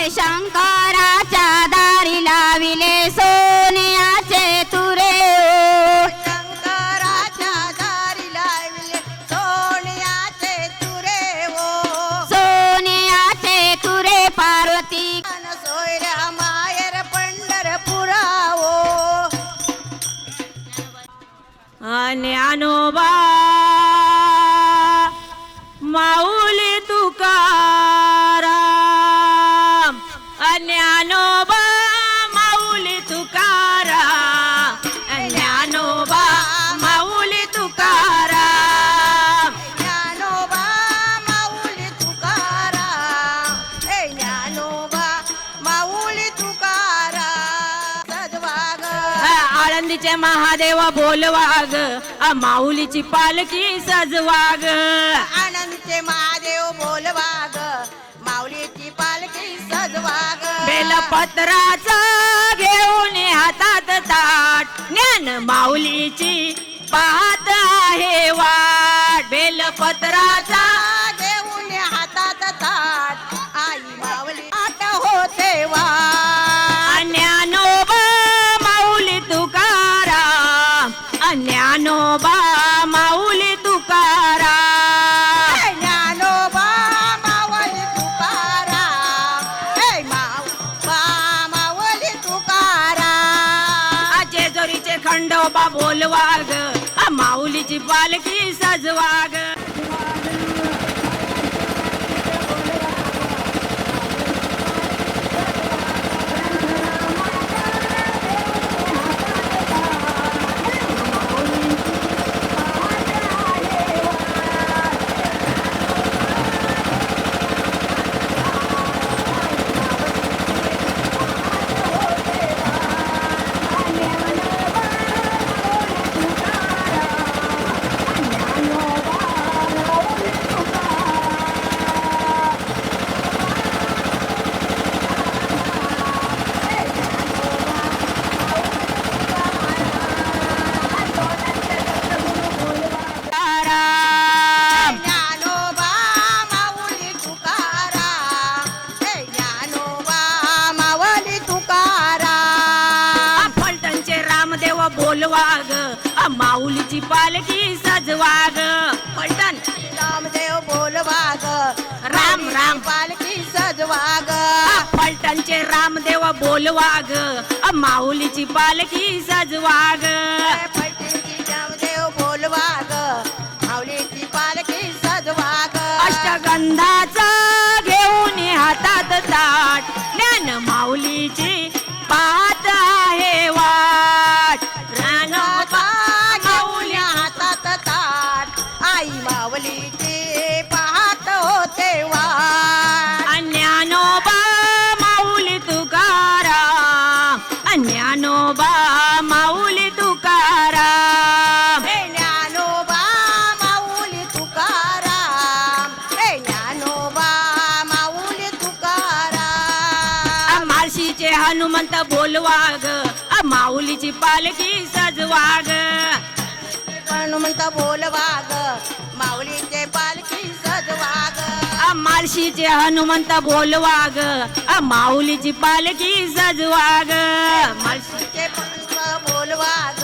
शंकराच्या दारी लाविले सोन्याचे तुरे ओ शंकराच्या दारी लाविले सोन्याचे तुरे ओ सोन्याचे तुरे पार्वती सोयऱ्या मायर पंढरपुरा ओ ज्ञानोबा माऊली तुकाराम ज्ञानोबा माऊली तुकाराम ज्ञानोबा माऊली तुकाराम ज्ञानोबा माऊली तुकाराम हे ज्ञानोबा माऊली तुकाराम सजवाग आळंदीचे महादेव बोलवाग माऊलीची पालखी सजवाग आनंदचे महादेव बोलवाग माऊलीची पालखी सजवाग बेलपत्राचा घेऊन हातात ताट ज्ञान माऊलीची पाहत आहे वाट बेलपत्राचा घेऊन हातात ताट आई माऊली आट होते वा ज्ञानोबा माऊली तुकाराम ज्ञानोबा माऊली तुकाराम ज्ञानोबा माऊली तुकाराम हे माऊबा माऊली तुकाराम जेजुरीचे खंडोबा बोलवाग माऊलीची पालखी सजवाग ज्ञानोबा माऊली तुकाराम हे ज्ञानोबा माऊली तुकाराम फलटणचे रामदेव बोलवाग माऊलीची पालखी सजवाग फलटण रामदेव बोलवाग राम राम पालखी सजवाग फलटणचे रामदेव बोलवाग माऊलीची पालखी सजवाग फलटणची रामदेव बोलवाग माऊलीची पालखी सजवाग अष्टगंधाचा घेऊन हातात ताट ज्ञान माऊलीची पाहत आहे वाट ज्ञानोबा घेऊन हातात ताट आई माऊलीची पाहत होते वाट ज्ञानोबा माऊली तुकाराम ज्ञानोबा माऊली तुकाराम हे ज्ञानोबा माऊली तुकाराम हे ज्ञानोबा माऊली तुकाराम माळशीचे हनुमंत बोलवाग माऊलीची पालखी सजवाग हनुमंत बोलवाग माऊलीचे पालखी सजवाग माळशीचे हनुमंत बोलवाग माऊलीची पालखी सजवाग माळशीचे पंत बोलवाग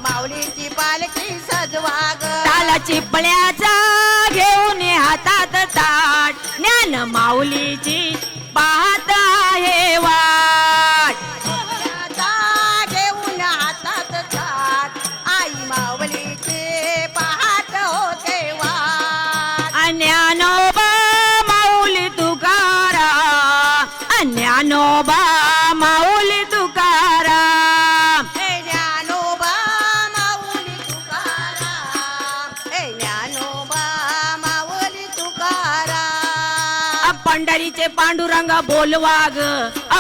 माऊलीची पालखी सजवाग ताला चिपळ्याचा घेऊन हातात ताट ज्ञान माऊलीची पाहत आहे वाट आता घेऊन हातात ताट आई माऊलीचे पाहत होते वाट ज्ञानोबा माऊली तुकाराम ज्ञानोबा माऊली तुकाराम हे ज्ञानोबा माऊली तुकाराम हे ज्ञानोबा माऊली तुकाराम पंढरीचे पांडुरंग बोलवाग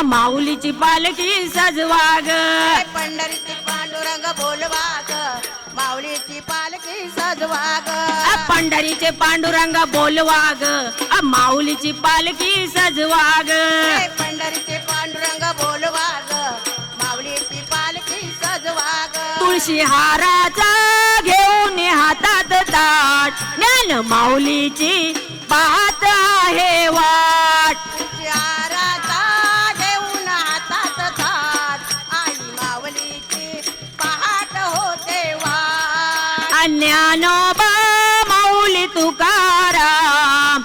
माऊलीची पालखी सजवाग पंढरीचे पांडुरंग बोलवाग माऊलीची पालखी सजवाग पंढरीचे पांडुरंग बोलवाग माऊलीची पालखी सजवाग पंढरीचे पांडुरंग बोलवाग माऊलीची पालखी सजवाग तुळशी हाराचा घेऊन हातात ताट ज्ञान माऊलीची पाहत आहे वाट चाराचा ज्ञानोबा माऊली तुकाराम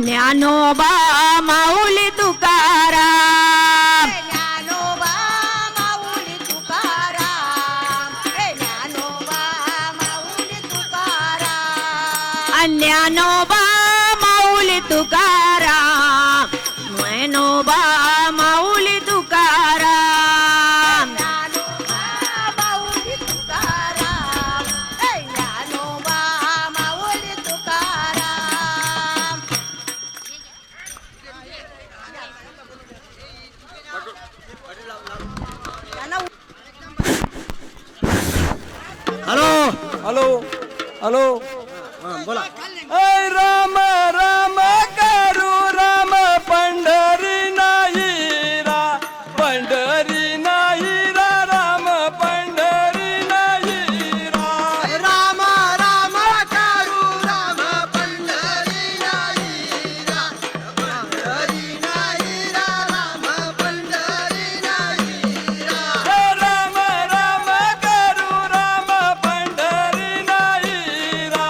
ज्ञानोबा माऊली तुकाराम ज्ञानोबा माऊली तुकाराम हे ज्ञानोबा माऊली तुकाराम ज्ञानोबा माऊली तुकाराम ज्ञानोबा माऊली तुकाराम ज्ञानोबा माऊली तुकाराम हे ज्ञानोबा माऊली तुकाराम हॅलो हॅलो हॅलो बोला ऐ राम राम करू राम पंढरी नाही रा पंढरी नाही रा राम पंढरी नाही रा राम राम करू राम पंढरी नाही रा पंढरी नाही रा राम पंढरी नाही रा राम राम करू राम पंढरी नाही रा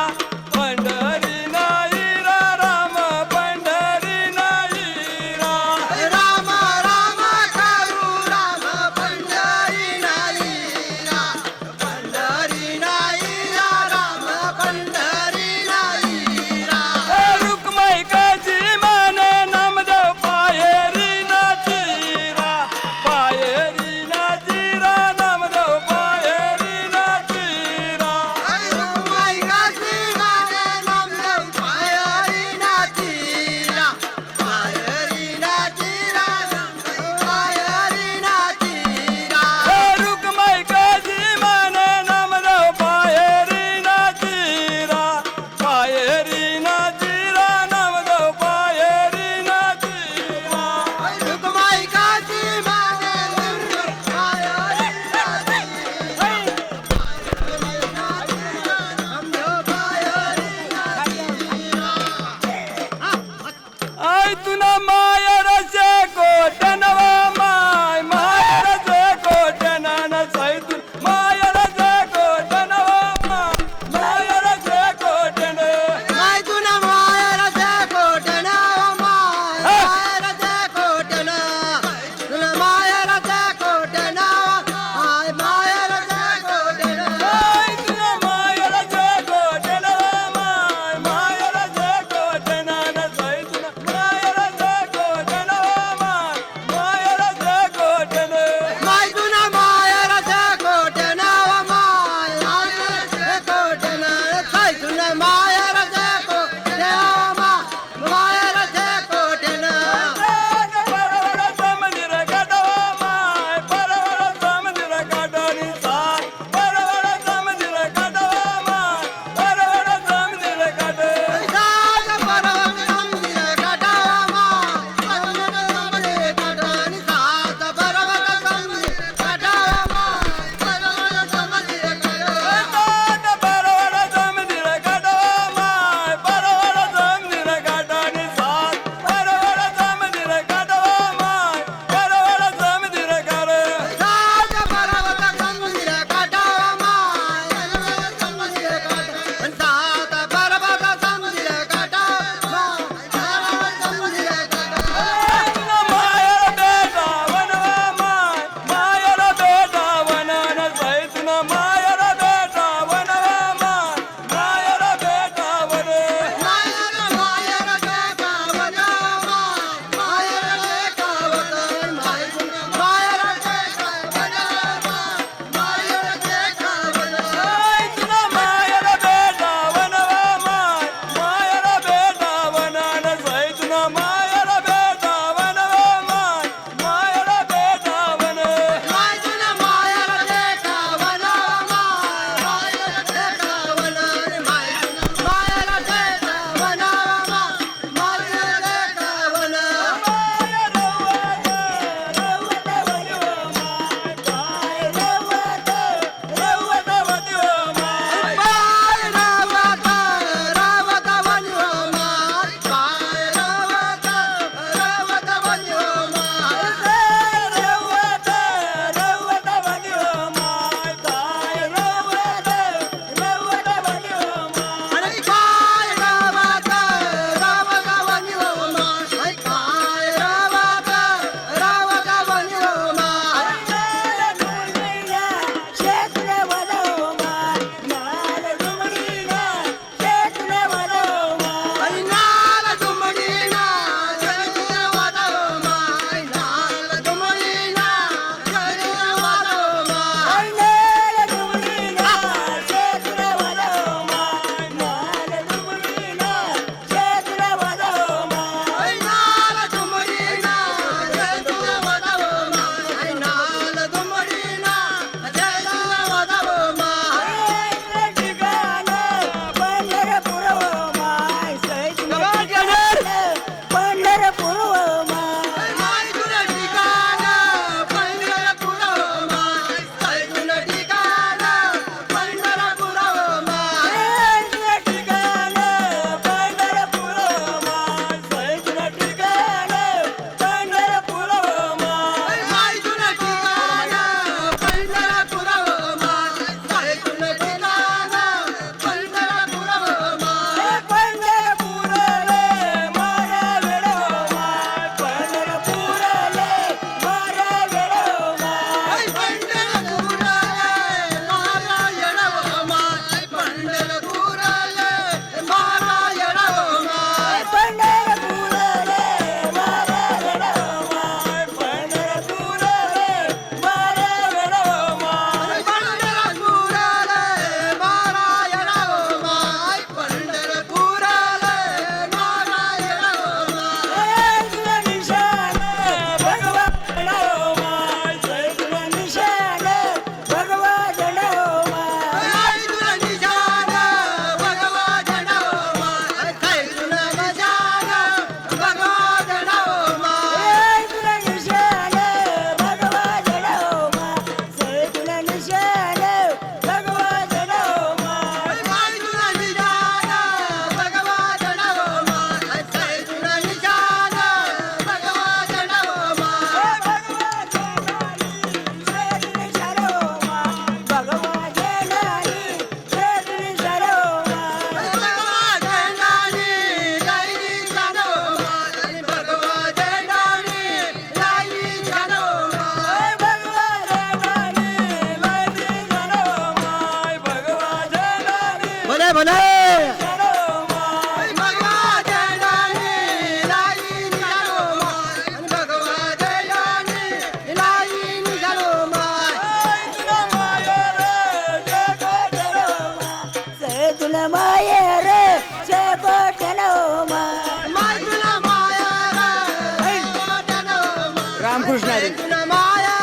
रामकृष्ण हरी. तुला माया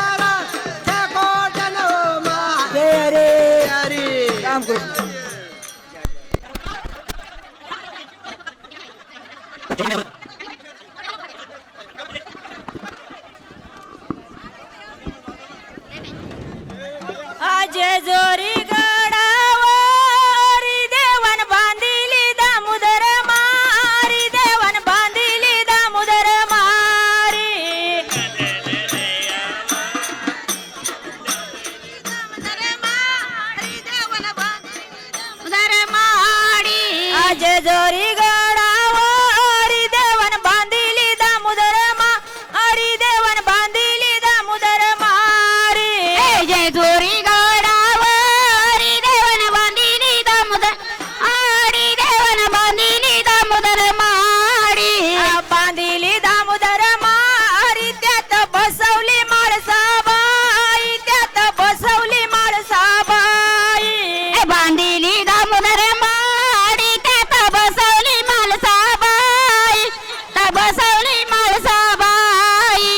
कोटन मा जय हरी हरी रामकृष्ण. जेजोरी गडावर देवन बांधिली दामोदर मारी, देवन बांधिली दामोदर मारी. जेजोरी गडावर देवन बांधिली दामोदर मारी, देवन बांधिली दामोदर मारी. जय जोरी गडावरी देवन बांधिली दामोदर आडी, देवन बांधिली दामोदर माडी. बांधिली दामोदर मारी, त्यात बसवली माळसाबाई, त्यात बसवली माळसाबाई. बांधिली दामोदर माडी, त्यात बसवली माळसाबाई, त्या बसवली माळसाबाई.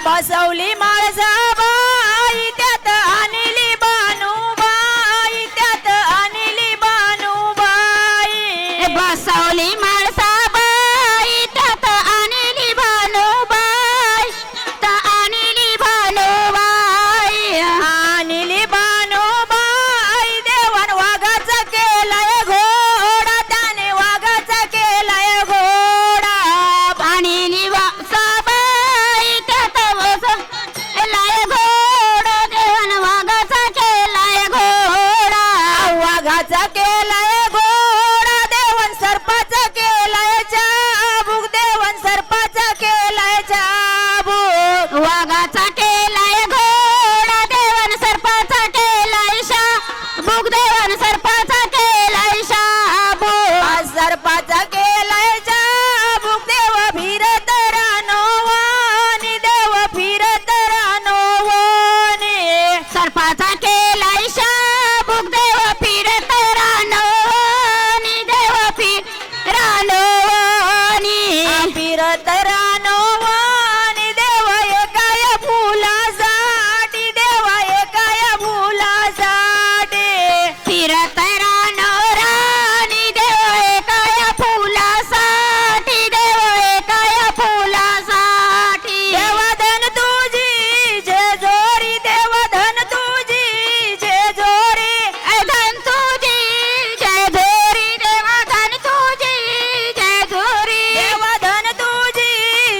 बसवली माळसाबाई, त्यात आणली बानुबाई, त्यात आणली बानुबाई. बसवली माळसाबाई, त्यात आणली भानुबाई, त्या आणली भानुबाई. आणली बानुबाई. देवन वाघाचा केलाय घोडा, त्याने वाघाचा केलाय घोडा. आणली वासाबाई, त्यात बसवलाय घोडा, देवन वाघाचा केलाय घोडा. वाघाचा केलाय घोडा, देवन सर्पाचा केलाय चाबूक, देवन सर्पाचा केलाय चाबूक. वाघाचा केलाय घोडा, देवन सर्पाचा केलाय शाबूक, देवन सर्पाचा केलाय शाबूक. सर्पाचा केलाय चाबूक. देव फिरत रानोवानी, देव फिरत रानोवानी. सर्पाचा केलाय शाबूक, देव फिरत रानोनी, देव रानोनी. फिरत रानोवानी. देव एकाय फुलासाठी, देव एकाय फुलासाठी. फिरत रानोरानी, देव एकाय फुलासाठी, देव एकाय फुलासाठी. देवधन तुझी जेजोरी, देवधन तुझी जेजोरी. धन तुझी जय जोरी, देवा धन तुझी जय जोरी. देवधन तुझी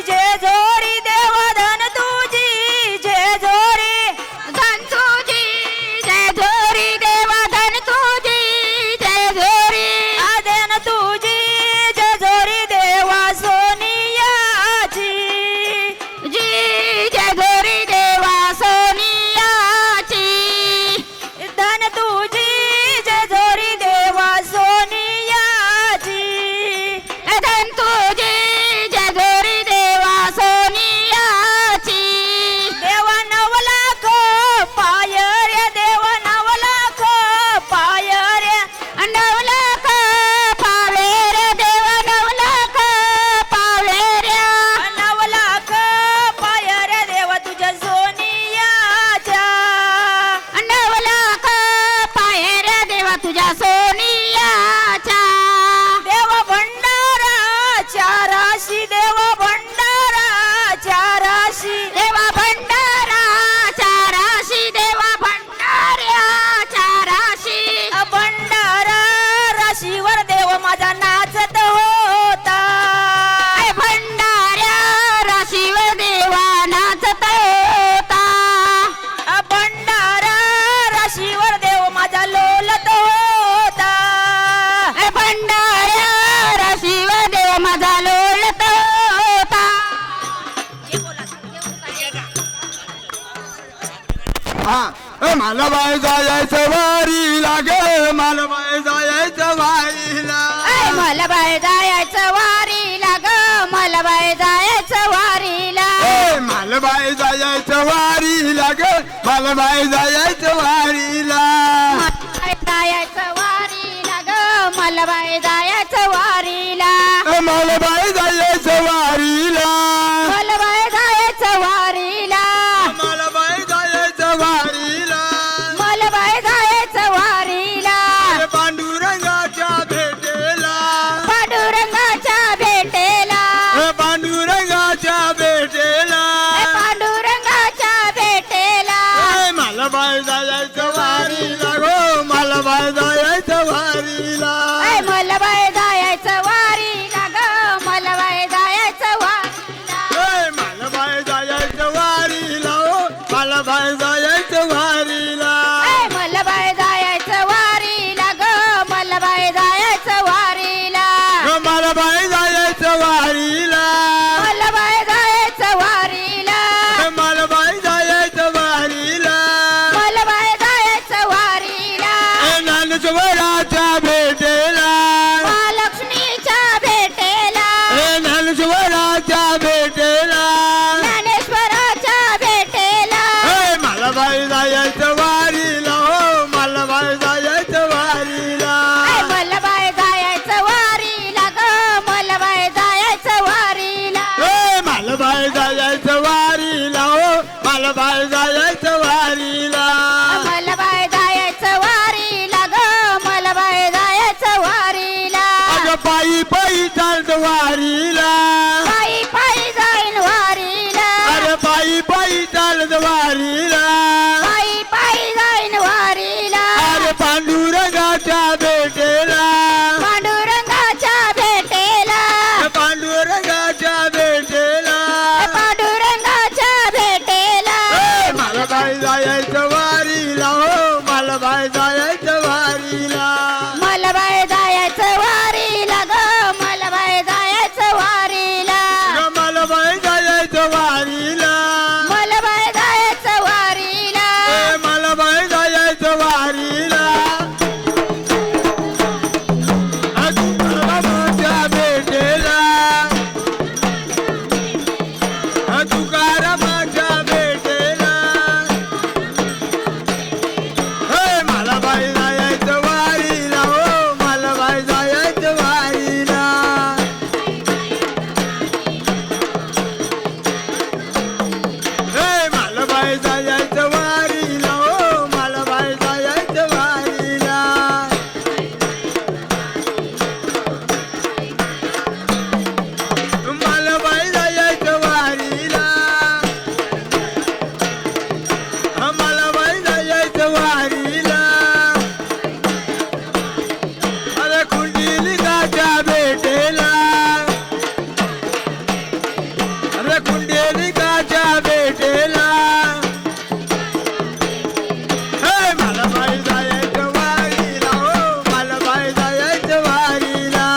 जेजोरी, देवधन तुझी जेजोरी. धन तुझी जय जोरी, देवा धन तुझी जय जोरी. आदेन तुझी जेजोरी, देवा सोनियाची. जी जय जोरी, देवा सोनियाची. धन तुझी जेजोरी, देवा सोनियाची. धन तुझी जय जोरी, देवा सोनियाची. देवा 9 लाख पाय रे, देवा 9 लाख पाय रे. 9 लाख पावे रे, देवा 9 लाख पावे रे. 9 लाख पाय रे, देवा तुझ्या सोनियाच्या. 9 लाख पाये रे, देवा तुझ्या सोनियाच्या. देवा भंडारा चाराशी, देवा भंडारा चाराशी. देवा भंडारा चाराशी, देवा भंडाऱ्या चाराशी. भंडारा राशीवर देव माझा नाचत होता. भंडाऱ्या राशीवर देवा नाचत होता. भंडारा राशीवर देव माझा लोलत होता. भंडाऱ्या राशीवर देव माझा लोळत होता. हा मला बाय जायचं वारीला ग, मला बाय जायचं वारीला. मला बाय जायचं वारीला ग, मला बाय जायचं वारीला. मला बाय जायचं वारीला ग, मला बाय जायचं वारीला. जायचं वारीला ग, मला बाय जायचं वारीला. मला बाय जायचं वारीला. मला बाय जायचं वारीला. जायचं वारीला हो मला बाय जायचं वारीला मला बाय जायचं वारीला ग मला बाय जायचं वारीला अगं पायी पायी चालत वारीला पायी पायी जाईन वारीला अरे पायी पायी चालत वारीला पायी पायी जाईन वारीला अरे पांडुरंगाच्या भेटेला पांडुरंगाच्या भेटेला पांडुरंगाच्या भेटेला पांडुरंगाच्या भेटेला ए, मला बाय जायचं वारीला हो मला बाय जायचं वारीला मला बाय जायचं वारीला ग मला बाय जायचं वारीला अगं मला बाय जायचं वारीला मला बाय जायचं वारीला ए, मला बाय जायचं वारीला तुकारामाच्या भेटेला तुकारामाच्या भेटेला हे मला बाय जायचं वारीला हो मला बाय जायचं वारीला हे मला बाय जायचं वारीला हो मला बाय जायचं वारीला मला बाय जायचं वारीला मला बाय जायचं वारीला अरे कुंडलिकाच्या भेटेला अरे कुंडलिकाच्या भेटेला हे मला बाय जायचं वारीला हो मला बाय जायचं वारीला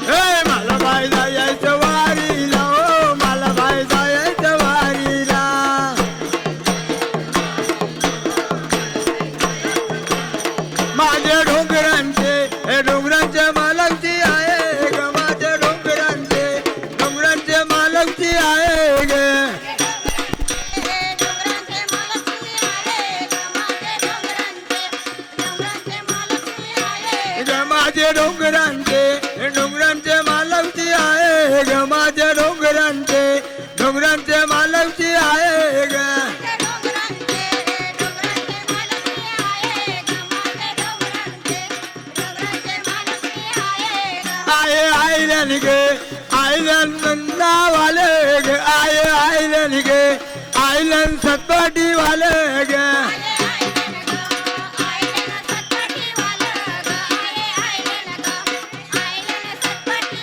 हे मला बाय जायचं वारीला हो मला बाय जायचं वारीला माझ्या डोंगरांचे हे डोंगरांचे मालकची आहे ग माझ्या डोंगरांचे मालकची आहे ग ग माझे डोंगरांचे मालकची आहे ग माझ्या डोंगरांचे मालकची आहे ग आये आयलन गे आयलन नाव आले ग आयलन गे आयलन सतपाटी वाले ग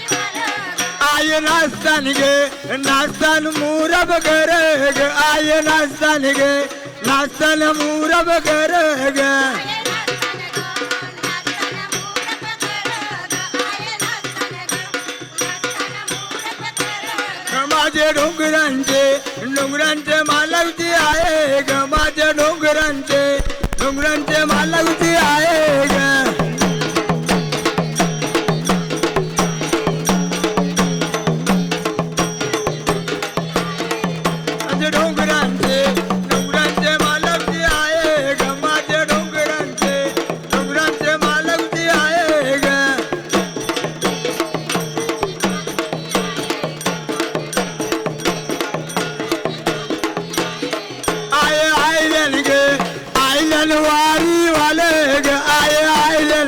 आय नाचतान गे नाचतान मुरब गर ग आय नाचतान गे नाचतान मुरब गर ग माझे डोंगरांचे मालकची आहे ग माझ्या डोंगरांचे मालकची आहे ग माझे डोंगरांचे मालकची आहे ग माझ्या डोंगरांचे मालकची आहे ग आयलन गे आयलन वारी वाले ग आयलन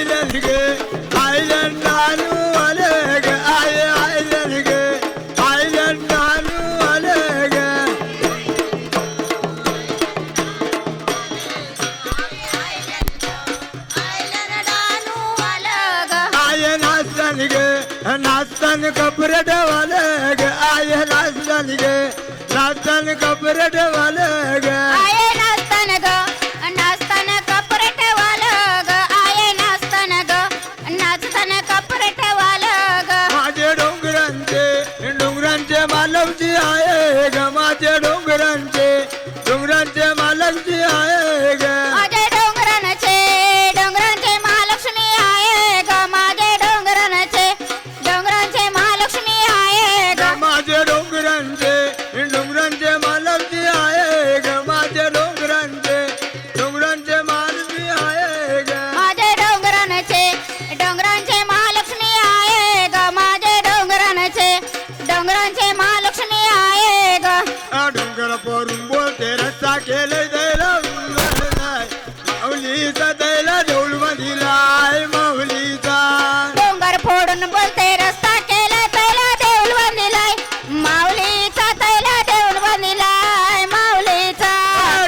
आयलन गे आयलन नानू आले ग आय आयलन गे आयलन नानू आले ग आय नाचन गे नाचन कपडे ठेवाले ग आय नाचन गे नाचन कपडे ठेवाले ग आये नाचताना ग नाचताना कपडे ठेवालं ग आये नाचताना ग नाचताना कपडे ठेवालं ग माझे डोंगरांचे मालकजी आहे ग माझे डोंगरांचे मालकजी आहे ग माझे डोंगरांचे महालक्ष्मी आहे ग माझे डोंगरांचे महालक्ष्मी आहे ग माझे डोंगरांचे मालकजी आहे ग माझे डोंगरांचे मालकजी आहे ग माझे डोंगरांचे महालक्ष्मी आहे ग माझे डोंगरांचे महालक्ष्मी आहे ग डोंगर परून बोलते रस्ता केले द्यायला माऊलीचा द्यायला देऊळ बांधिलाय माऊलीचा डोंगर फोडून बोलते रस्ता केला तैला देऊळ बांधिलाय माऊलीचा तैला देऊळ बांधिलाय माऊलीचा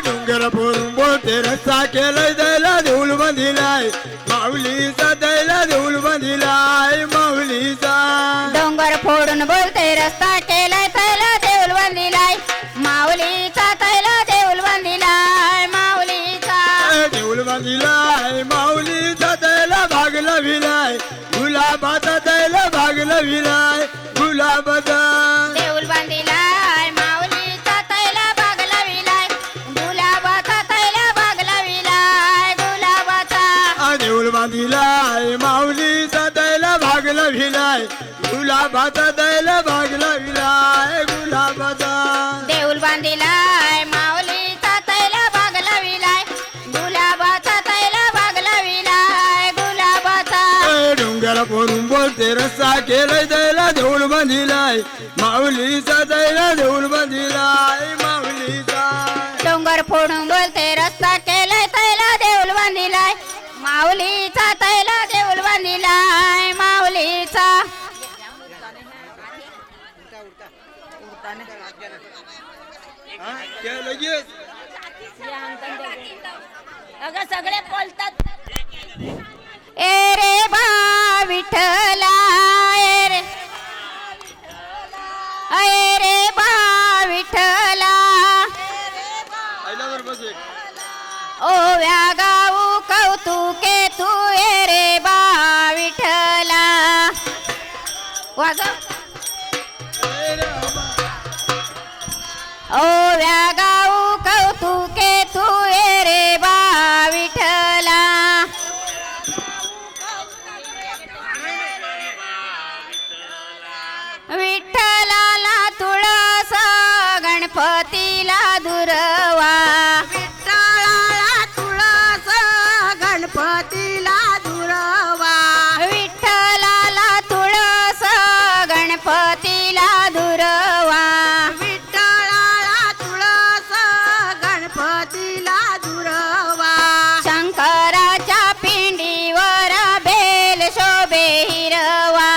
डोंगर परून बोलते रस्ता केले द्यायला देऊळ बांधिलाय माऊलीचा द्यायला देऊळ बांधिलाय माऊलीचा डोंगर फोडून बोलते रस्ता केलाय तैला देऊळ बांधिलाय माऊलीचा तैला देऊळ बांधिलाय माऊलीचा देऊळ बांधिलाय माऊलीचा द्यायला भागला विलाय गुलाबाचा द्यायला भागला विलाय गुलाबाचा देऊळ बांधिलाय माऊलीचा तैला भागला विलाय गुलाबाचा तैला भागला विलाय गुलाबाचा देऊळ बांधिलाय माऊलीचा द्यायला भागला विलाय गुलाबाचा द्यायला भागला विलाय गुलाबाचा देऊळ बांधिलाय माऊलीचा तैला भागला विलाय गुलाबाचा तैला भागला विलाय गुलाबाचा डोंगर पोरून बोलते रस्ता केलाय द्यायला देऊळ बांधिलाय माऊलीचा द्यायला देऊळ बांधिलाय माऊलीचा डोंगर फोडून बोलते रस्ता केलाय तैला देऊळ बांधिलाय माऊलीचा तैला देऊळ बांधिलाय माऊलीचा अगं सगळे बोलतात ए रे बा विठ्ठला ए रे बा विठ्ठला ओव्या गाऊ कौतुके तू ए रे बा विठ्ठला वाजव ओव्या गाऊ कौतुके तू ए रे बा विठ्ठला विठ्ठलाला तुळस गणपतीला दुर्वा विठ्ठलाला तुळस गणपतीला दुर्वा विठ्ठलाला तुळस गणपतीला दुर्वा विठ्ठलाला तुळस गणपतीला दुर्वा शंकराच्या पिंडीवर बेल शोभे हिरवा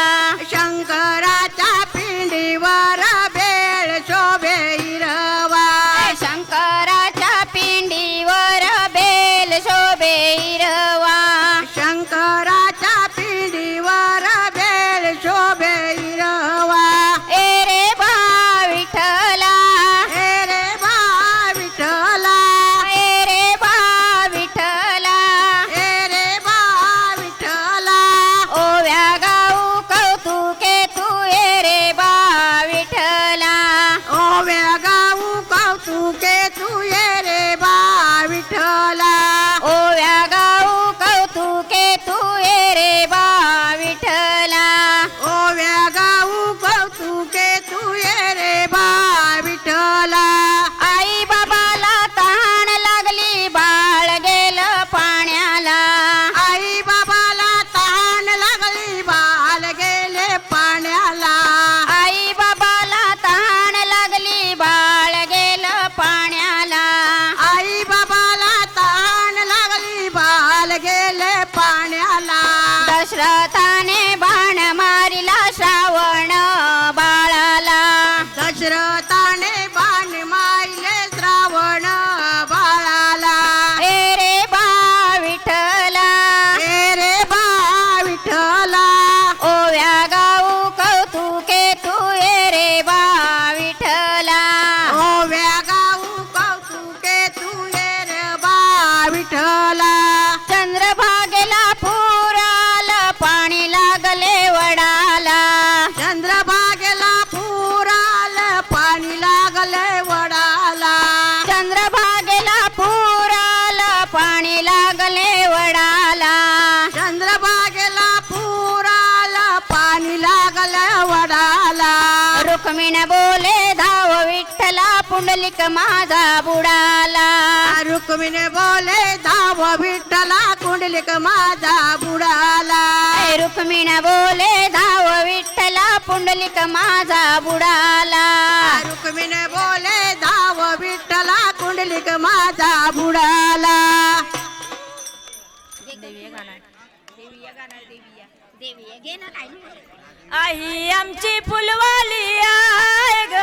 शंकराच्या पिंडीवर बेळ शोभे हिरवा शंकरा दशरथाने बाण मारिला श्रावण बाळाला दशरथाने बाण मारले श्रावण बाळाला ए रे बा विठ्ठला ए रे बा विठ्ठला ओव्या गाऊ कौतुके तू ए रे बा विठ्ठला ओव्या गाऊ कौतुके तू ये रे बा विठ्ठला चंद्रभागेला पुराल पाणी लागले वडाला चंद्रभागेला पुराल पाणी लागले वडाला चंद्रभागेला पुराल पाणी लागले वडाला चंद्रभागेला पुराल पाणी लागले वडाला रुक्मिण बोले धाव विठ्ठला पुंडलिक माझा बुडाला रुक्मिणी बोले धाव विठ्ठला कुंडलिक माझा बुडाला रुक्मिण बोले धाव विठ्ठला पुंडलिक माझा बुडाला रुक्मिणी बोले धाव विठ्ठला कुंडलिक माझा बुडाला आई आमची फुलवाली आय ग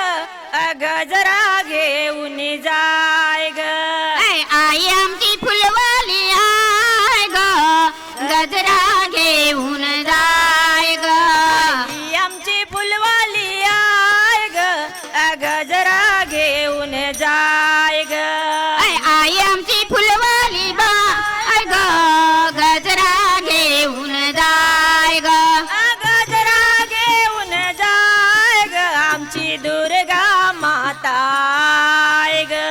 गजरा घेऊन जाय ग आई आमची फुलवाली आय ग गजरा घेऊन जाय ग आई आमची फुलवाली आय ग गजरा घेऊन जाय ग आई आमची फुलवाली बा ग गजरा घेऊन जाय ग गजरा घेऊन जाय ग आमची दुर्गा माता आय ग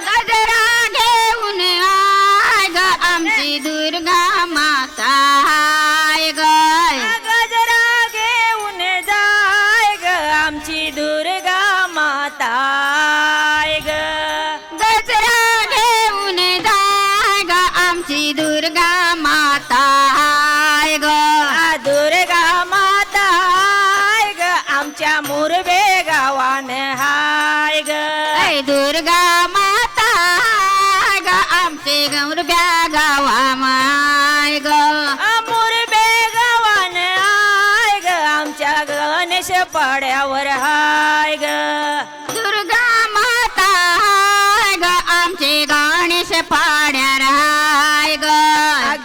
गजरा घेऊन आय ग आमची दुर्गा माता आय ग गजरा घेऊन जाय ग आमची दुर्गा माता आय ग गजरा घेऊन जाय ग आमची दुर्गा माता आय ग दुर्गा माता आय ग आमच्या मुरबे गावान हाय ग दुर्गा माता आय ग आमचे गौरब्या गावा माय ग मुरबे गावान हाय ग आमच्या गणेश पाड्यावर हाय ग दुर्गा माता आय ग आमचे गणेश पाड्यार हाय ग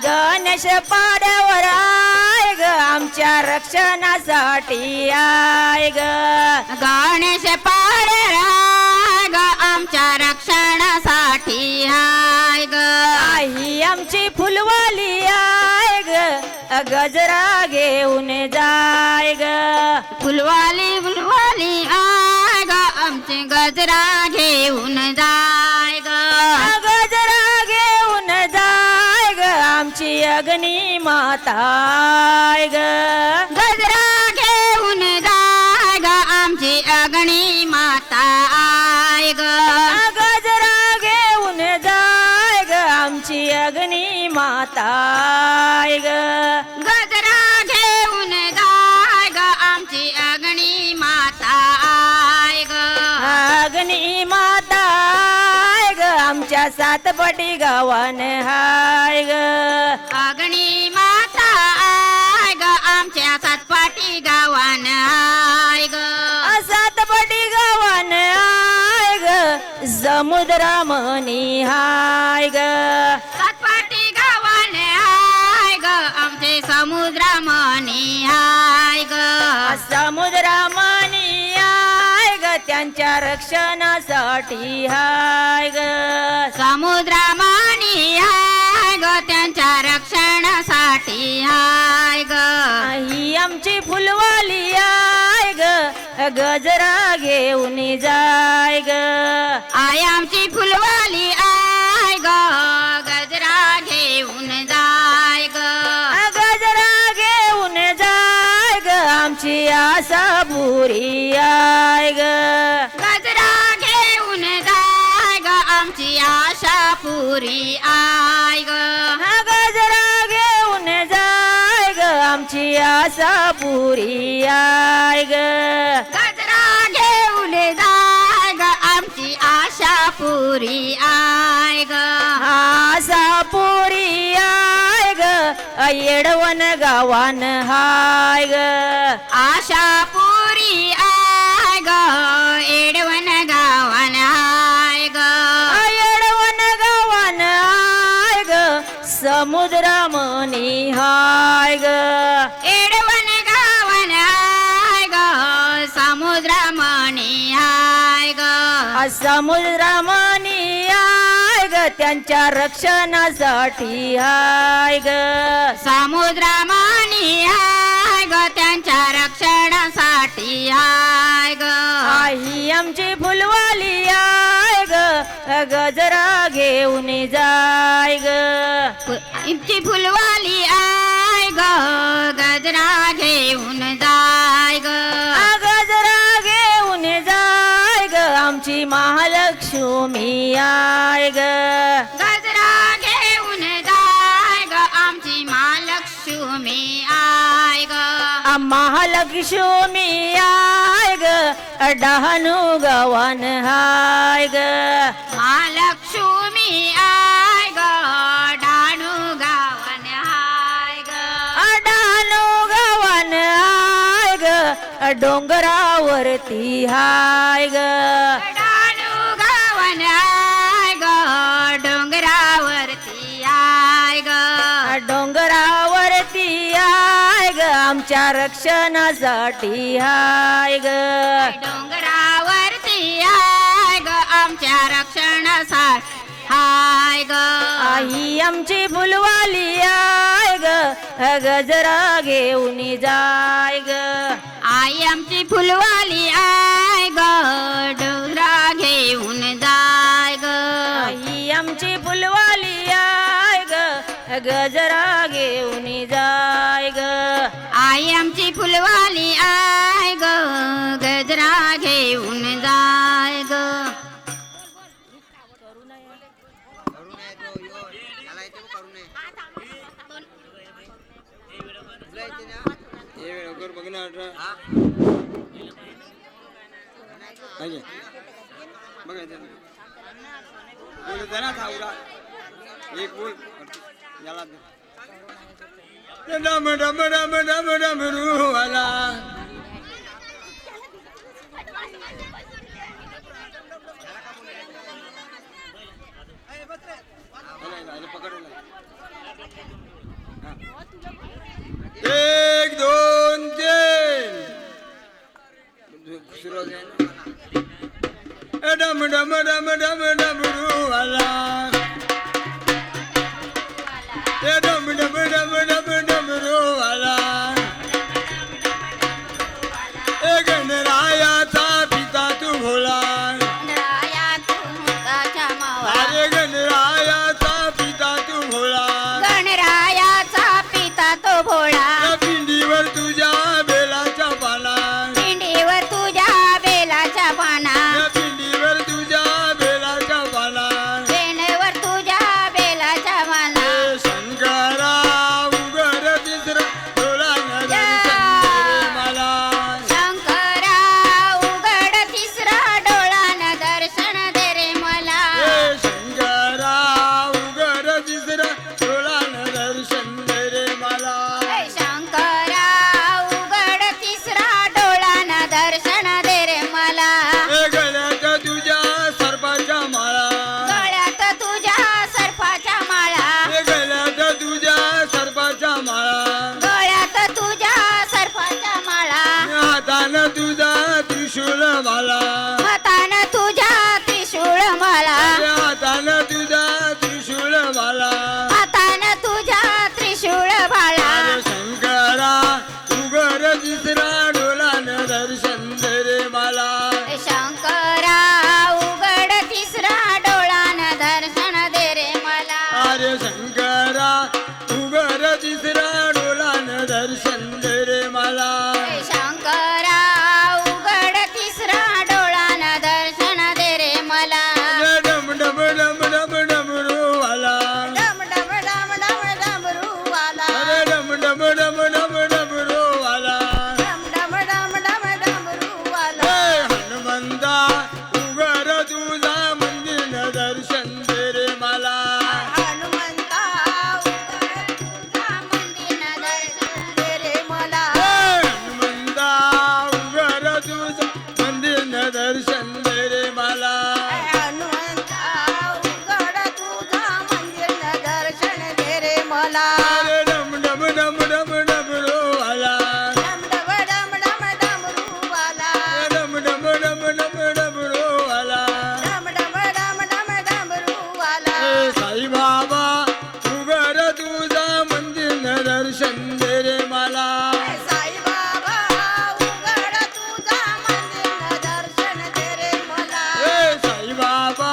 गणेश पाड्यावर हाय ग आमच्या रक्षणासाठी आय ग गणेश पाड्यार हाय ग आमच्या रक्षणासाठी हाय ग आई आमची फुलवाली आय ग गजरा घेऊन जाय ग फुलवाली फुलवाली आय ग आमचे गजरा घेऊन जाय ग गजरा घेऊन जाय ग आमची अग्नी माता आय ग गजरा घेऊन जाय ग आमची अग्नी माता आय ग गजरा घेऊन जाय ग आमची अग्नी माता आय ग गजरा घेऊन जाय ग आमची अग्नी माता आय ग अग्नी माता आय ग आमच्या सातपटी गावान हाय ग अग्नी माता आय ग आमच्या सातपाटी गावान आय ग सातपटी गावान हाय ग समुद्रामणी हाय ग सातपाटी गावान आय ग आमचे समुद्रामणी हाय ग समुद्रामणी हाय ग त्यांच्या रक्षणासाठी हाय ग समुद्रामणी हाय ग त्यांच्या रक्षणासाठी हाय ग ही आमची फुलवाली आय ग गजरा घेऊन जाय ग आय आमची फुलवाली आय ग गजरा घेऊन जाय ग गजरा घेऊन जाय ग आमची आशा पुरी आय ग गजरा घेऊन जाय ग आमची आशा पुरी आय ग गजरा घेऊन जाय ग आमची आशा पुरी आय ग गजरा घेऊन जाय ग आमची आशा पुरी आय ग आशा पुरी आय ग येडवण गावान हाय ग आशापुरी आय ग एडवण गावान हाय ग येडवण गावान हाय ग समुद्रामनी हाय ग एडवण गावान हाय ग समुद्रामणी हाय ग समुद्रामनी हाय ग त्यांच्या रक्षणासाठी हाय ग समुद्रामणी हाय ग त्यांच्या रक्षणासाठी हाय ग आई आमची फुलवाली हाय ग गजरा घेऊन जाय ग इतकी फुलवाली आय ग गजरा घेऊन जाय ग गजरा घेऊन जाय ग आमची महालक्ष्मी आय ग गजरा घेऊन जाय ग आमची महालक्ष्मी आय ग महालक्ष्मी आय ग डहाणू गवन हाय ग महालक्ष्मी आय ग डाणू गावन हाय ग डहाणू गवन हाय ग डोंगरावरती हाय ग डाणू गावन हाय ग डोंगरावरती हाय ग डोंगरावरती हाय ग आमच्या रक्षणासाठी हाय ग डोंगरावरती हाय ग आमच्या रक्षणासाठी हाय ग आई आमची फुलवाली हाय ग गजरा घेऊन जाय ग आई आमची फुलवाली आय ग डोंगरा घेऊन जाय ग आई आमची फुलवाली हाय ग गजरा घेऊन जाय ग आई आमची फुलवाली आय ग गजरा घेऊन जाय ग एक बोल याला डम डम डम डम डम रूवाला एक दोन तीन सुरू डम डम डम डम डम रूवाला डम डम डम डम डम रूवाला गणरायाचा पिता तू भोला अरे गणरायाचा पिता तू भोळा गणरायाचा पिता तो भोळा त्या पिंडीवर तुझ्या बेलाच्या पाना पिंडीवर तुझ्या बेलाच्या पाना त्या पिंडीवर तुझ्या बेलाच्या पाना पेनेवर तुझ्या बेलाच्या पाना शंकरा उगर तिसर डोळा मला शंकरा उघड तिसरा डोळान दर्शन दे रे मला शंकरा उगर तिसर डोळा दर्शन दे रे मला शंकरा उघड तिसरा डोळान दर्शन दे रे मला गळ्यात तुझ्या सर्पाच्या माळा गळ्यात तुझ्या सर्पाच्या माळा गळ्यात तुझ्या सर्पाच्या माळा गळ्यात तुझ्या सर्पाच्या माळा हातानं तुझा त्रिशूळ माला हातानं तुझ्या त्रिशूळ माळा हातानं तुझा त्रिशूळ माला हातानं तुझ्या त्रिशूळ माळा अरे शंकरा उगर तिसरा डोलानं दर्शन दे रे मला शंकरा उघड तिसरा डोळान दर्शन दे रे मला अरे शंकरा उगर तिसरा डोलानं दर्शन दे रे मला शंकरा उघड तिसरा डोळान दर्शन दे रे मला डम डम डम डम डम रूवाला डम डम डम डम डमरूवाला अरे डम डम डम डम डम रूवाला डम डम डम डम डमरूवाला हनुमंता उगर तुझा मंदिर दर्शन दे रे मला हनुमंता उघड तुझा दर्शन दे रे मला साईबाबा उघड तुझा मंदिर दर्शन दे रे मला ए साईबाबा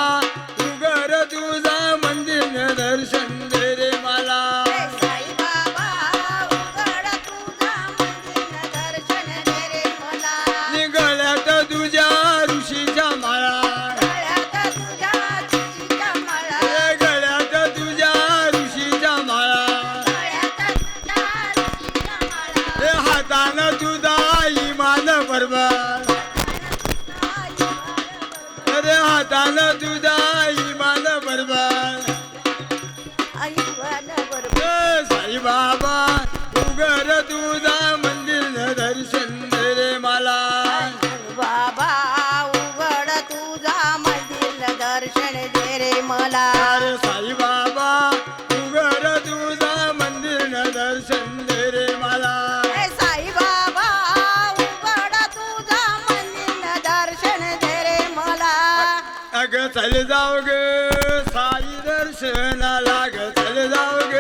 उघड तुझा मंदिर दर्शन दे रे मला साईबाबा उघड तुझा मंदिर दर्शन दे रे मला निगळ्यात तुझ्या ऋषीच्या माळा गळ्यात तुझ्या तुझीच्या माळा ए गळ्यात तुझ्या ऋषीच्या माळा गळ्यात तुझ्या तुझीच्या माळा ए हातानं तुझा इमान बरोबर अरे हातानं तुझा इमान बरोबर आईवाला बरोबर ए साईबाबा उघड तुझा मंदिर दर्शन दे रे मला बाबा उघड तुझा मंदिर दर्शन दे रे मला अरे साईबाबा उघड तुझा मंदिर दर्शन दे रे मला ए साईबाबा उघड तुझा मंदिर दर्शन दे रे मला अग चल जाऊ ग साई दर्शनाला ग चल जाऊ ग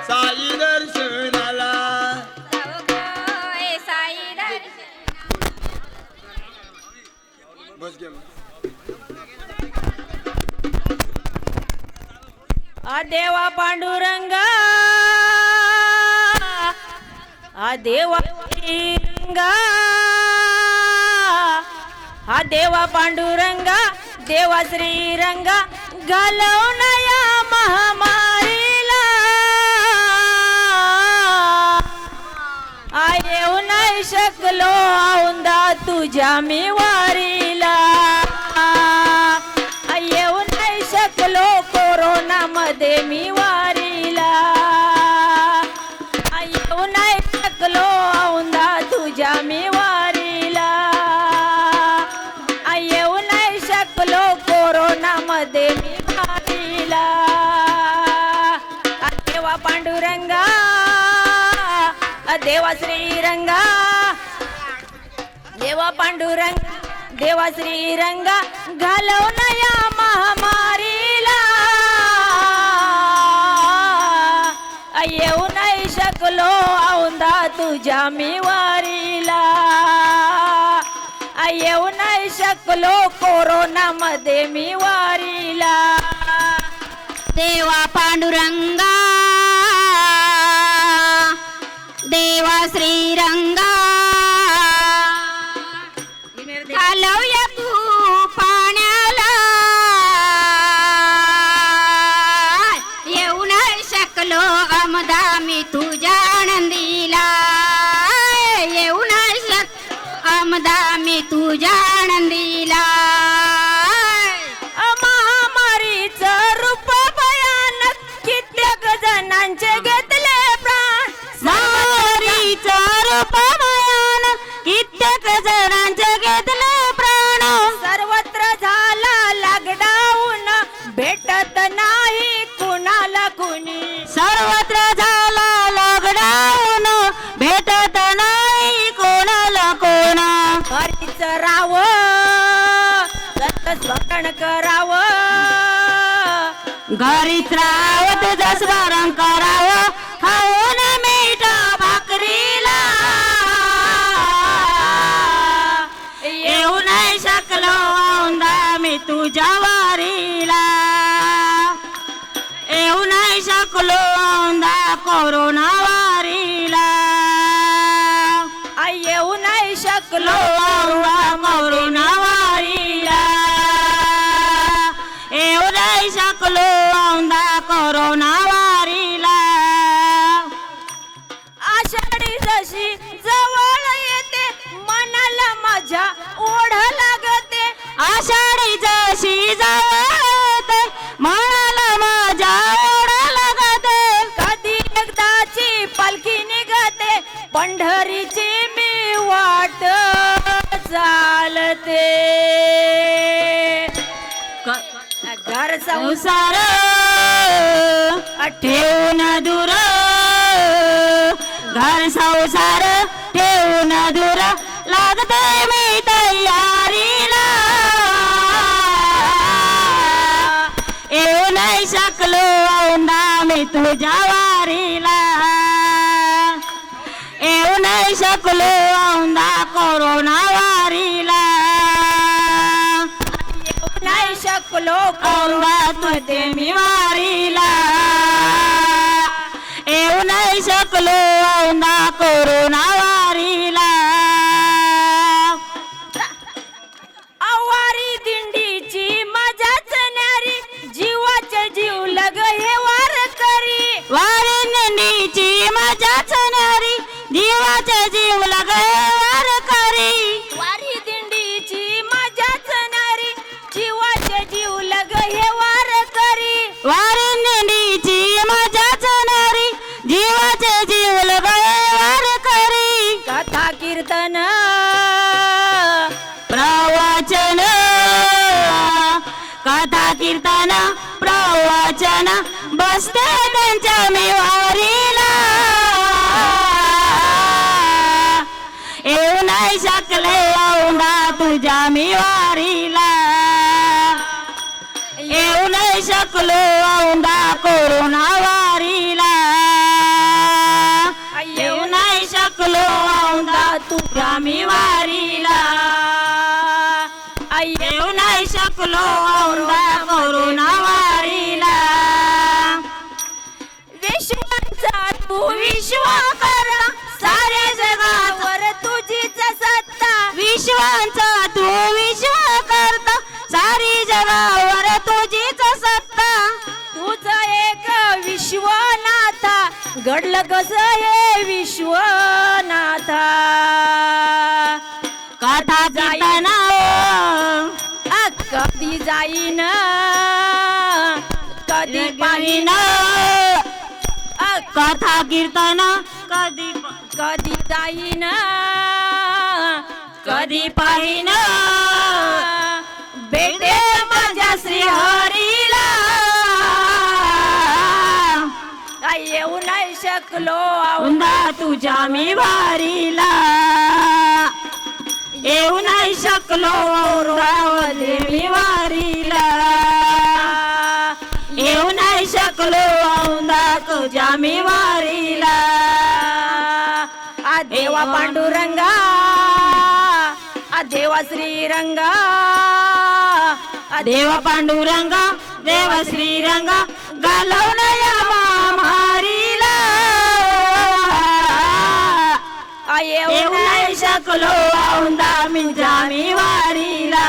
साई दर्शनाला साई दर्शन बस घे देवा पांडुरंगा देवा श्रीरंगा देवा पांडुरंगा देवा श्रीरंगा घालवून या महामारीला येऊ नाही शकलो औंदा तुझ्या मी वारीला येऊ नाही शकलो कोरोना मध्ये मी वारीला येऊ नाही शकलो औंदा तुझ्या मी वारीला येऊ नाही शकलो कोरोना मध्ये मी वारीला देवा पांडुरंगा देवा श्रीरंगा देवा पांडुरंगा देवा श्रीरंगा घालवून या महामारीला येऊ नाही शकलो औंदा तुझ्या मी वारीला येऊ नाही शकलो कोरोना मध्ये मी वारीला देवा पांडुरंगा देवा श्रीरंगा घालवूया तू पाण्याला येऊ नाही शकलो अमदा मी तुझ्या आनंदीला येऊ नाही शकलो अमदा मी तुझ्या आनंदीला महामारीचं रूप भयानक कित्येक जणांचे घेतले प्राण महामारीचं रूप भयानक कित्येक जणांचे घेतले प्राण सर्वत्र झाला लॉकडाऊन भेटत नाही कुणाला कुणी सर्वत्र झाला लॉकडाऊन भेटत नाही कोणाला कोण घरीच राहावं स्मरण करावं घरीच राहावं तुझं स्मरण करावं खाऊन मीठ भाकरीला येऊ नाही शकलो औंदा मी तुझ्या वारीला येऊ नाही शकलो औंदा कोरोना वारीला येऊ नाही शकलो औंदा कोरोना वारीला येऊ नाही शकलो औंदा कोरोना वारीला आषाढी जशी जवळ येते मनाला माझ्या ओढ लागते आषाढी जशी जवळ मनाला माझ्या ओढ लागते कधी एकदाची पालखी निघते पंढरीची मी वाट चालते घर संसार ठेवून दूर घर संसार ठेवून दूर लागते मी तयारीला येऊ नाही शकलो औंदा मी तुझ्या वारीला नाही शकलो औंधा कोरोना वारीला नाही शकलो औंधामध्ये मी वारीला येऊ नाही शकलो औंधा कोरोना वारीला आवारी दिंडीची मजाच न्यारी जीवाचे जीव लग हे वार करी वारी दिंडीची मजाच न्यारी जीवाचे जीव लग हे वार करी वारी दिंडीची मजाच न्यारी जीवाचे जीव लग हे वार करी वारी दिंडीची मजाच न्यारी जीवाचे जीव लग हे वार करी कथा कीर्तन प्रवचन कथा कीर्तन प्रवचन बसते त्यांच्या मी वारीला येऊ नाही शकले औंधा तुझ्या मी वारीला येऊ नाही शकलो औंधा कोरोना वारीला येऊ नाही शकलो औंधा तुझ्या मी वारीला येऊ नाही शकलो औंधा कोरोना वारीला विश्वाचा तू विश्व कर साऱ्या जगावर तुझीच सत्ता विश्वाचा तू विश्व करता सारी जगावर तुझीच सत्ता तुझं एक विश्वनाथा घडलं कसं हे विश्वनाथा कथा जाईना कधी जाईन कधी पाहिन कथा कीर्तन कधी कधी जाईन कधी पाहिन भेटे माझ्या श्री हरीला येऊ नाही शकलो औंधा तुझ्या मी वारीला येऊ नाही शकलो औंधामध्ये मी वारीला येऊ नाही शकलो औंधा तुझ्या मी वारीला आ देवा पांडुरंगा आ देवा श्रीरंगा आ देवा पांडुरंगा देवा श्रीरंगा घालवून या मारीला येऊ नाही शकलो औंधा मी जामी वारीला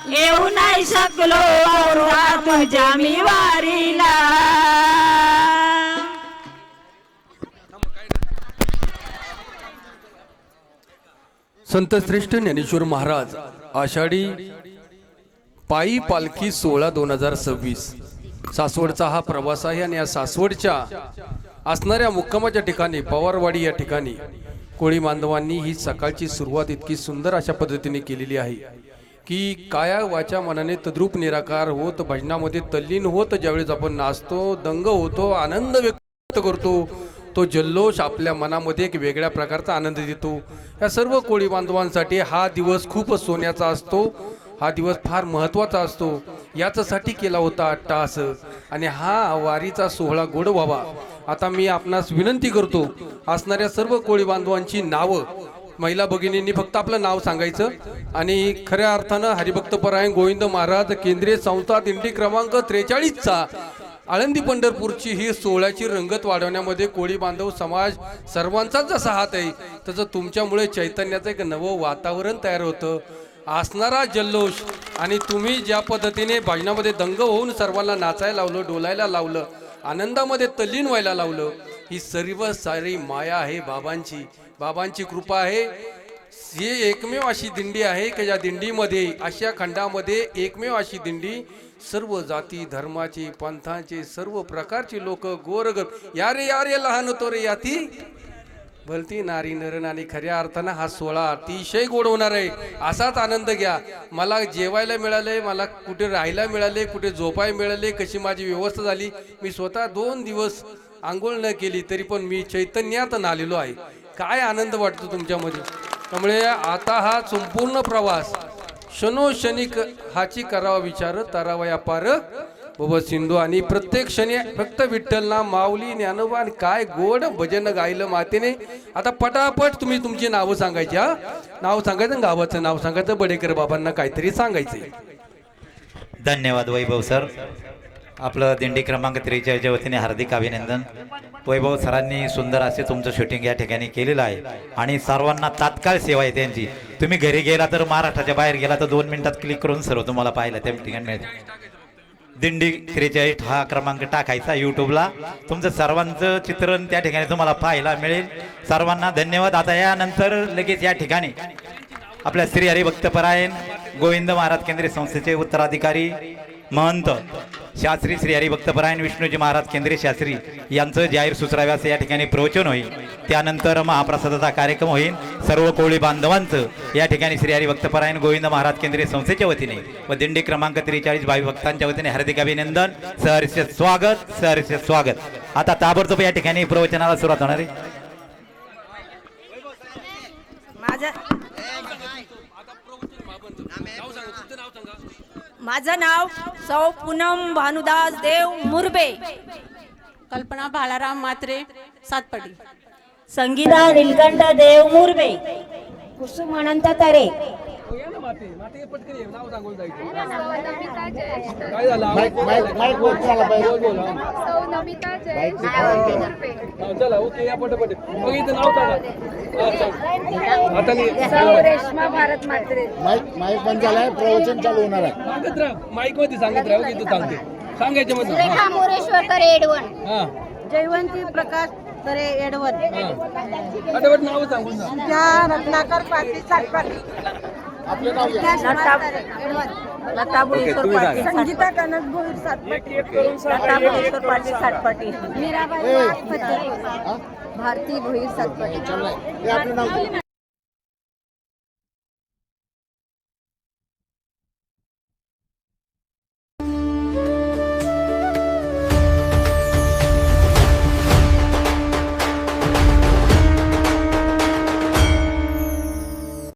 येऊ नाही शकलो औंधा तुझ्या मी वारीला संत श्रेष्ठ ज्ञानेश्वर महाराज आषाढी पायी पालखी 16/2026 सासवडचा हा प्रवास आहे आणि या सासवडच्या असणाऱ्या मुक्कामाच्या ठिकाणी पवारवाडी या ठिकाणी कोळी बांधवांनी ही सकाळची सुरुवात इतकी सुंदर अशा पद्धतीने केलेली आहे की काया वाचा मनाने तद्रूप निराकार होत भजनामध्ये तल्लीन होत ज्यावेळेस आपण नाचतो दंग होतो आनंद व्यक्त करतो तो जल्लोष आपल्या मनामध्ये एक वेगळ्या प्रकारचा आनंद देतो। या सर्व कोळी बांधवांसाठी हा दिवस खूप सोन्याचा असतो, हा दिवस फार महत्त्वाचा असतो। याच्यासाठी केला होता अट्टाहास आणि हा वारीचा सोहळा गोड व्हावा। आता मी आपणास विनंती करतो, असणाऱ्या सर्व कोळी बांधवांची नावं महिला भगिनींनी फक्त आपलं नाव सांगायचं आणि खऱ्या अर्थानं हरिभक्तपरायण गोविंद महाराज केंद्रीय संस्था दिंडी क्रमांक 43चा आळंदी पंढरपूरची ही सोहळ्याची रंगत वाढवण्यामध्ये कोळी बांधव समाज सर्वांचाच जसा हात आहे तसं तुमच्यामुळे चैतन्याचं एक नवं वातावरण तयार होतं। असणारा जल्लोष आणि तुम्ही ज्या पद्धतीने भजनामध्ये दंग होऊन सर्वांना नाचायला लावलं, डोलायला लावलं, आनंदामध्ये तल्लीन व्हायला लावलं, ही सर्व सारी माया आहे बाबांची, बाबांची कृपा आहे। ही एकमेव अशी दिंडी आहे की ज्या दिंडीमध्ये आशिया खंडामध्ये एकमेव अशी दिंडी सर्व जाती धर्माचे पंथांचे सर्व प्रकारचे लोक गोरगर यारे यारे लहान तो रे याती भलती नारी नरण आणि खऱ्या अर्थानं हा सोहळा अतिशय गोड होणार आहे। असाच आनंद घ्या। मला जेवायला मिळाले, मला कुठे राहायला मिळाले, कुठे झोपायला मिळाले, कशी माझी व्यवस्था झाली। मी स्वतः 2 दिवस आंघोळ न केली तरी पण मी चैतन्यात नालेलो आहे। काय आनंद वाटतो तुमच्यामध्ये। त्यामुळे आता हा संपूर्ण प्रवास क्षणोक्षणिक हाची करावा विचार तरावा या पार बाबा सिंधू आणि प्रत्येक क्षणी फक्त विठ्ठल ना माऊली ज्ञानोबा आणि काय गोड भजन गायलं मातेने. आता पटापट तुम्ही तुमची नावं सांगायची. हा, नाव सांगायचं, गावाचं नाव सांगायचं, बडेकर बाबांना काहीतरी सांगायचंय. धन्यवाद वैभव सर. आपलं दिंडी क्रमांक 43च्या वतीने हार्दिक अभिनंदन. वैभव सरांनी सुंदर असे तुमचं शूटिंग या ठिकाणी केलेलं आहे आणि सर्वांना तात्काळ सेवा आहे त्यांची. तुम्ही घरी गेला तर महाराष्ट्राच्या बाहेर गेला तर 2 मिनिटात क्लिक करून सर्व तुम्हाला पाहायला त्या ठिकाणी मिळते. दिंडी 43 हा क्रमांक टाकायचा यूट्यूबला. तुमचं सर्वांचं चित्रण त्या ठिकाणी तुम्हाला पाहायला मिळेल. सर्वांना धन्यवाद. आता यानंतर लगेच या ठिकाणी आपल्या श्री हरिभक्तपरायण गोविंद महाराज केंद्रीय संस्थेचे उत्तराधिकारी महंत शास्त्री श्री हरिभक्तपरायण विष्णूजी महाराज केंद्रीय शास्त्री यांचं जाहीर सुचराव्यास या ठिकाणी प्रवचन होईल. त्यानंतर महाप्रसादाचा कार्यक्रम होईल. सर्व कोळी बांधवांचं या ठिकाणी श्री हरिभक्तपरायण गोविंद महाराज केंद्रीय संस्थेच्या वतीने व दिंडी क्रमांक 43 भावी भक्तांच्या वतीने हार्दिक अभिनंदन, सहर्ष स्वागत, सहर्ष स्वागत. आता ताबडतोब या ठिकाणी प्रवचनाला सुरुवात होणार आहे. माझं नाव सौ पूनम भानुदास देव मुरबे. कल्पना बाळाराम मात्रे सातपटी. संगीता नीलकंठ देव मुरबे. कुसुम अनंत तरे. रेश्मा भारत मात्रे. माईक बंद झालाय, प्रवचन चालू होणार आहे. माईक मध्ये सांगत राहा की तू सांगते सांगायचे मध्ये. सुरेखा मोरेश्वर करे एडवण. जयवंती प्रकाश करे एडवण. आठवट नाव सांगून जा. त्या रत्नाकर पाटील सातपाटी. आपलं नाव घ्या. लता भोईसर पाटील. संगीता कनक भोईर सातपाटी. लता भोईसर पाटील सातपाटी. मीराबाई भारती भोईर सातपाटी. चाललंय. हे आपलं नाव घ्या.